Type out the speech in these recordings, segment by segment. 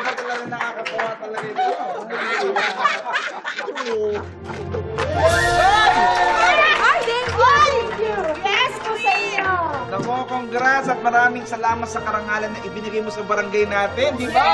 Iba talaga nakakakuha talaga ito. Ay, thank you! Yes po sa inyo! Nako, congrats at maraming salamat sa karangalan na ibinigay mo sa barangay natin, di ba?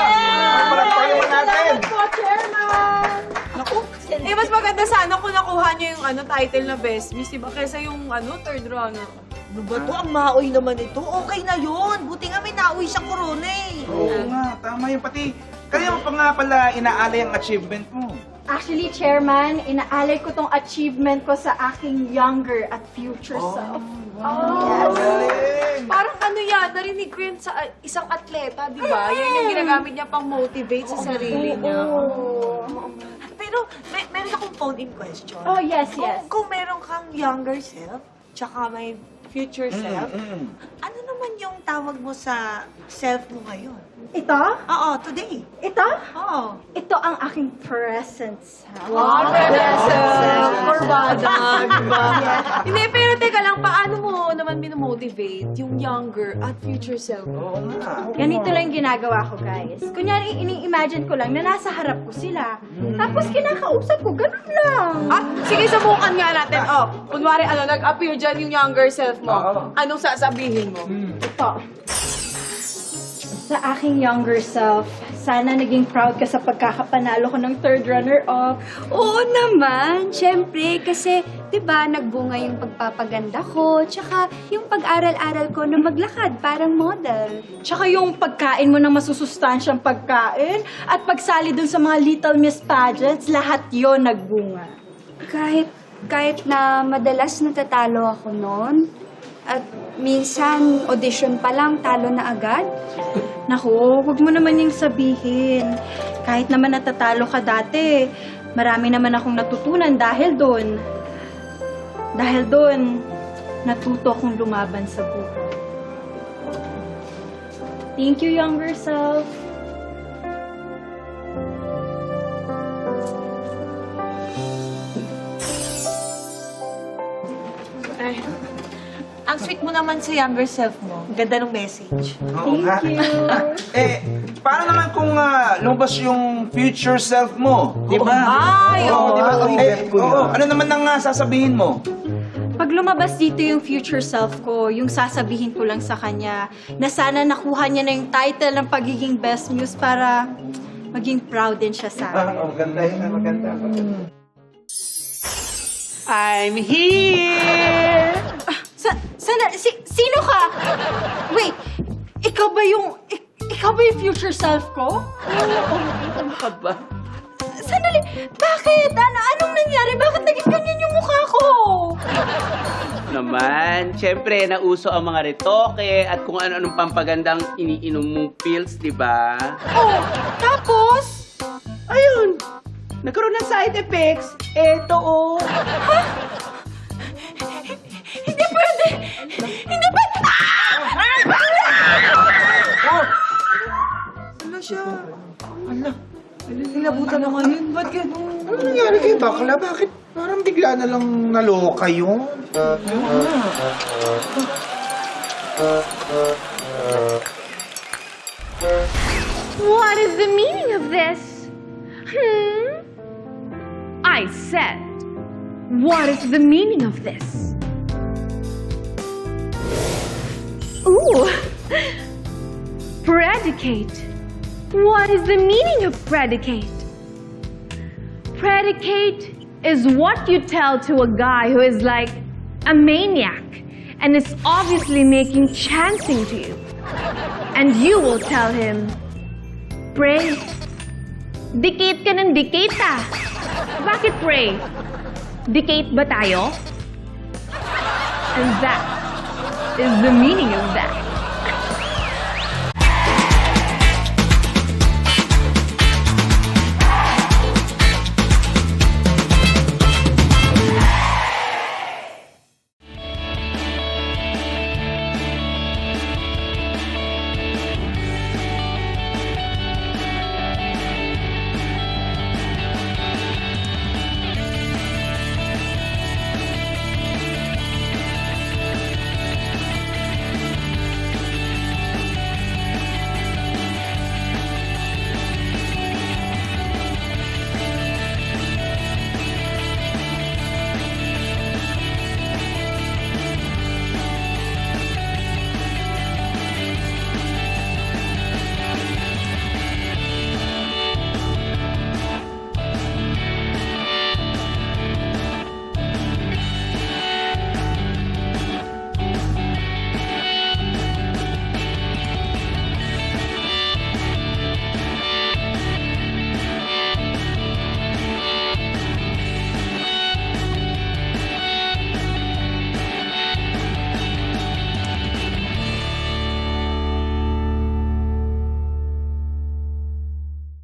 Maraming tayo natin. Salamat po, Chairman! Naku, mas maganda sana kung nakuha niyo yung title na Best Miss, diba? Kesa yung third runner. Ano ba to? Ang maoy naman ito. Okay na yun. Buti nga may nauwi siyang corona eh. Oo nga, tama yun. Pati, kaya mo pa nga pala inaalay ang achievement mo. Actually, Chairman, inaalay ko tong achievement ko sa aking younger at future self. Oh, Galing. parang yan, narinig ko yun sa isang atleta, di ba? Yan yung ginagamit niya pang motivate sa sarili niya. Pero meron akong phone-in question. Oh, yes, yes. Kung meron kang younger self, tsaka may future self, Mm. ano naman yung tawag mo sa self mo ngayon? Ito? Oo, today. Ito? Oo. Ito ang aking present self. Wow, Corbada, di ba? Hindi, pero teka lang, paano mo naman minomotivate yung younger at future self? Oo nga. Ganito lang yung ginagawa ko, guys. Kunyari, ini-imagine ko lang na nasa harap ko sila. Tapos kinakausap ko, ganun lang. Ah, sige, subukan nga natin. Oh, kunwari, nag-appear dyan yung younger self mo. Oo. Anong sasabihin mo? Ito. Sa aking younger self, sana naging proud ka sa pagkakapanalo ko ng third runner-up. Oo naman, syempre, kasi 'di ba nagbunga yung pagpapaganda ko, tsaka yung pag-aral-aral ko na maglakad parang model. Tsaka yung pagkain mo ng masusustansyang pagkain at pagsali dun sa mga Little Miss pageants, lahat yon nagbunga. Kahit na madalas natatalo ako noon, at minsan audition pa lang talo na agad. Naku, huwag mo naman yung sabihin. Kahit naman natatalo ka dati, marami naman akong natutunan dahil doon. Dahil doon, natuto akong lumaban sa buhay. Thank you, younger self. Ay, ang sweet mo naman sa younger self mo. Ang ganda ng message. Oo nga. Thank you. Paano naman kung lumabas yung future self mo? Di ba? Ay, Oo, oo. di ba? Ano naman nang sasabihin mo? Pag lumabas dito yung future self ko, yung sasabihin ko lang sa kanya na sana nakuha niya na yung title ng pagiging best muse para maging proud din siya sa akin. Maganda yun, maganda. I'm here! Sino ka? Wait, ikaw ba yung future self ko? Ano ka ba? Sandali, bakit? Anong nangyari? Bakit naging ganyan yung mukha ko? Naman, syempre, nauso ang mga retoke at kung ano-anong pampagandang iniinom mong pills, di ba? Oh, tapos? Ayun! Nagkaroon ng side effects. Eto, oh. Hindi pwede! Hindi pwede! Ano siya? Ala, nilabutan na ngayon. Ba't ganun? Ano nangyari kay bakla? Bakit parang bigla na lang naloka yun? What is the meaning of this? I said, what is the meaning of this? Ooh! Predicate. What is the meaning of predicate? Predicate is what you tell to a guy who is like a maniac and is obviously making chancing to you. And you will tell him, pray. Dictate ka ng dictate ah. Bakit pray? Dictate ba tayo? And that is the meaning of that.